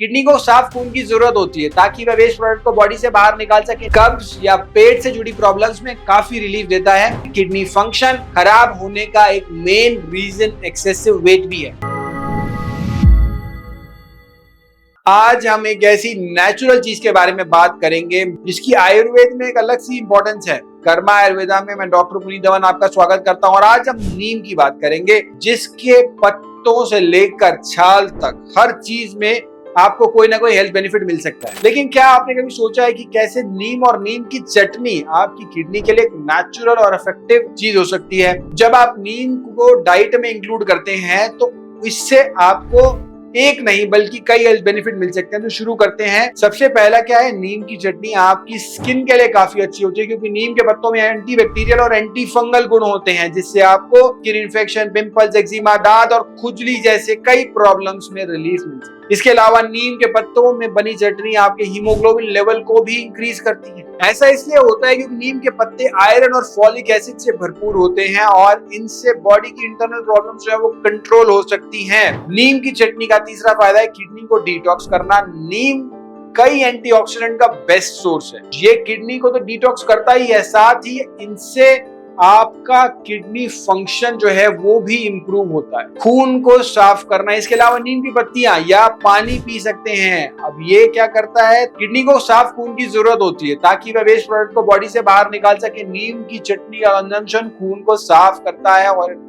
Kidney को साफ खून की जरूरत होती है ताकि वह वेस्ट प्रोडक्ट को बॉडी से बाहर निकाल सके। कब्ज या पेट से जुड़ी प्रॉब्लम्स में काफी रिलीफ देता है। किडनी फंक्शन खराब होने का एक मेन रीजन एक्सेसिव वेट भी है। आज हम एक ऐसी नेचुरल चीज के बारे में बात करेंगे जिसकी आयुर्वेद में एक अलग सी इंपॉर्टेंस है। कर्मा आयुर्वेदा में मैं डॉक्टर पुनीत धवन आपका स्वागत करता हूं और आज हम नीम की बात करेंगे, जिसके पत्तों से लेकर छाल तक हर चीज में आपको कोई ना कोई हेल्थ बेनिफिट मिल सकता है। लेकिन क्या आपने कभी सोचा है कि कैसे नीम और नीम की चटनी आपकी किडनी के लिए एक नेचुरल और इफेक्टिव चीज हो सकती है। जब आप नीम को डाइट में इंक्लूड करते हैं तो इससे आपको एक नहीं बल्कि कई हेल्थ बेनिफिट मिल सकते हैं। तो शुरू करते हैं। सबसे पहला क्या है, नीम की चटनी आपकी स्किन के लिए काफी अच्छी होती है क्योंकि नीम के पत्तों में एंटी बैक्टीरियल और एंटी फंगल गुण होते हैं, जिससे आपको स्किन इन्फेक्शन, पिंपल्स, एक्जिमा, दाद और खुजली जैसे कई प्रॉब्लम्स में रिलीफ मिलती है। इसके अलावा नीम के पत्तों में बनी चटनी आपके हीमोग्लोबिन लेवल को भी इंक्रीज करती है। ऐसा इसलिए होता है क्योंकि नीम के पत्ते आयरन और फॉलिक एसिड से भरपूर होते हैं और इनसे बॉडी की इंटरनल प्रॉब्लम्स जो है वो कंट्रोल हो सकती हैं। नीम की चटनी का तीसरा फायदा है किडनी को डिटॉक्स करना। नीम कई एंटीऑक्सीडेंट का बेस्ट सोर्स है। ये किडनी को तो डिटॉक्स करता ही है, साथ ही इनसे आपका किडनी फंक्शन जो है वो भी इंप्रूव होता है। खून को साफ करना, इसके अलावा नीम की पत्तियां या पानी पी सकते हैं। अब ये क्या करता है, किडनी को साफ खून की जरूरत होती है ताकि वह वेस्ट प्रोडक्ट को बॉडी से बाहर निकाल सके। नीम की चटनी का कंजम्पशन खून को साफ करता है और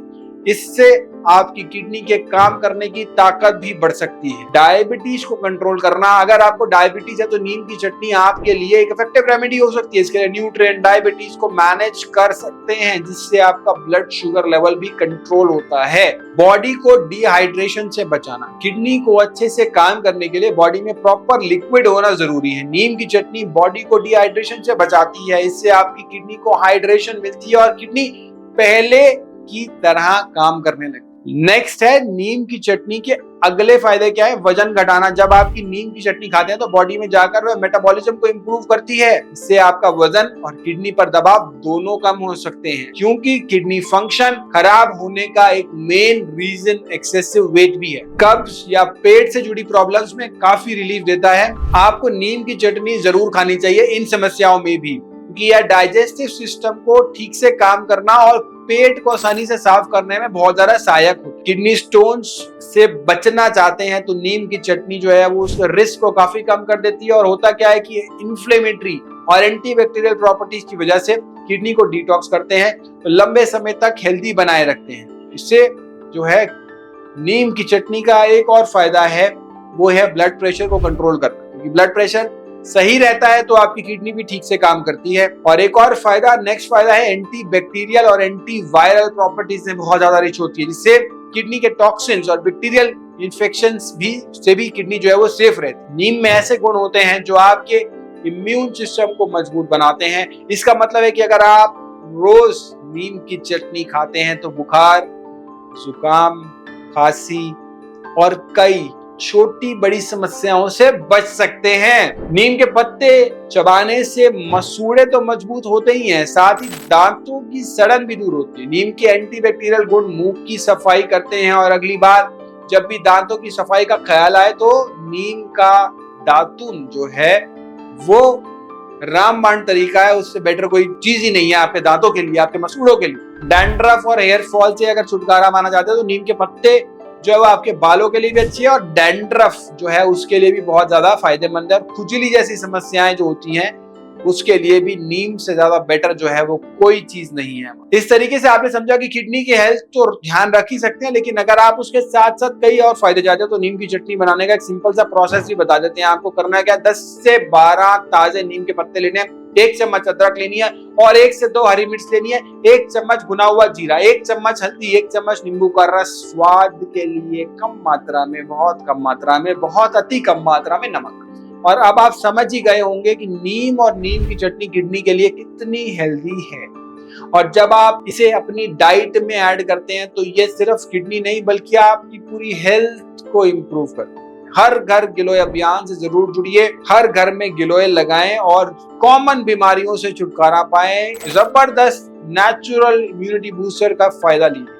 इससे आपकी किडनी के काम करने की ताकत भी बढ़ सकती है। डायबिटीज को कंट्रोल करना, अगर आपको डायबिटीज है तो नीम की चटनी आपके लिए एक इफेक्टिव रेमेडी हो सकती है। इसके लिए न्यूट्रिएंट डायबिटीज को मैनेज कर सकते हैं, जिससे आपका ब्लड शुगर लेवल भी कंट्रोल होता है। बॉडी को डिहाइड्रेशन से बचाना, किडनी को अच्छे से काम करने के लिए बॉडी में प्रॉपर लिक्विड होना जरूरी है। नीम की चटनी बॉडी को डिहाइड्रेशन से बचाती है, इससे आपकी किडनी को हाइड्रेशन मिलती है और किडनी पहले की तरह काम करने लगती है। नेक्स्ट है नीम की चटनी के अगले फायदे क्या है, वजन घटाना। जब आपकी नीम की चटनी खाते हैं तो बॉडी में जाकर वह मेटाबॉलिज्म को इंप्रूव करती है। इससे आपका वजन और किडनी पर दबाव दोनों कम हो सकते हैं, क्योंकि किडनी फंक्शन खराब होने का एक मेन रीजन एक्सेसिव वेट भी है। कब्ज या पेट से जुड़ी प्रॉब्लम्स में काफी रिलीफ देता है। आपको नीम की चटनी जरूर खानी चाहिए इन समस्याओं में भी, क्योंकि यह डाइजेस्टिव सिस्टम को ठीक से काम करना और पेट को आसानी से साफ करने में बहुत ज्यादा सहायक होती है। किडनी स्टोन्स से बचना चाहते हैं तो नीम की चटनी जो है वो उसके रिस्क को काफी कम कर देती है। और होता क्या है कि इन्फ्लेमेटरी और एंटीबैक्टीरियल प्रॉपर्टीज की वजह से किडनी को डिटॉक्स करते हैं, तो लंबे समय तक हेल्दी बनाए रखते हैं। इससे जो है नीम की चटनी का एक और फायदा है, वो है ब्लड प्रेशर को कंट्रोल करना, क्योंकि ब्लड प्रेशर सही रहता है तो आपकी किडनी भी ठीक से काम करती है। और एक और फायदा, नेक्स्ट फायदा है एंटी बैक्टीरियल और एंटी वायरल प्रॉपर्टीज में बहुत ज्यादा रिच होती है, जिससे किडनी के टॉक्सिन्स और बैक्टीरियल इन्फेक्शंस से भी किडनी जो है वो सेफ रहती है। नीम में ऐसे गुण होते हैं जो आपके इम्यून सिस्टम को मजबूत बनाते हैं। इसका मतलब है कि अगर आप रोज नीम की चटनी खाते हैं तो बुखार, जुकाम, खांसी और कई छोटी बड़ी समस्याओं से बच सकते हैं। नीम के पत्ते चबाने से मसूड़े तो मजबूत होते ही हैं, साथ ही दांतों की सड़न भी दूर होती है। नीम के एंटीबैक्टीरियल गुण मुंह की सफाई करते हैं और अगली बार जब भी दांतों की सफाई का ख्याल आए तो नीम का दातुन जो है वो रामबाण तरीका है, उससे बेटर कोई चीज ही नहीं है आपके दांतों के लिए, आपके मसूड़ों के लिए। डैंड्रफ और हेयर फॉल से अगर छुटकारा माना जाता है तो नीम के पत्ते जो है वो आपके बालों के लिए भी अच्छी है और डैंड्रफ जो है उसके लिए भी बहुत ज्यादा फायदेमंद है। खुजली जैसी समस्याएं जो होती हैं उसके लिए भी नीम से ज्यादा बेटर जो है वो कोई चीज नहीं है। इस तरीके से आपने समझा कि किडनी की हेल्थ तो ध्यान रख ही सकते हैं, लेकिन अगर आप उसके साथ साथ कई और फायदे चाहते हैं तो नीम की चटनी बनाने का एक सिंपल सा प्रोसेस भी बता देते हैं। आपको करना है क्या, 10 से 12 ताजे नीम के पत्ते लेने हैं, 1 चम्मच अदरक लेनी है और 1 से 2 हरी मिर्च लेनी है, 1 चम्मच भुना हुआ जीरा, 1 चम्मच हल्दी, 1 चम्मच नींबू का रस, स्वाद के लिए कम मात्रा में, बहुत कम मात्रा में, बहुत अति कम मात्रा में नमक। और अब आप समझ ही गए होंगे कि नीम और नीम की चटनी किडनी के लिए कितनी हेल्दी है। और जब आप इसे अपनी डाइट में ऐड करते हैं तो ये सिर्फ किडनी नहीं बल्कि आपकी पूरी हेल्थ को इंप्रूव करता है। हर घर गिलोय अभियान से जरूर जुड़िए, हर घर में गिलोय लगाएं और कॉमन बीमारियों से छुटकारा पाएं। जबरदस्त नेचुरल इम्यूनिटी बूस्टर का फायदा लीजिए।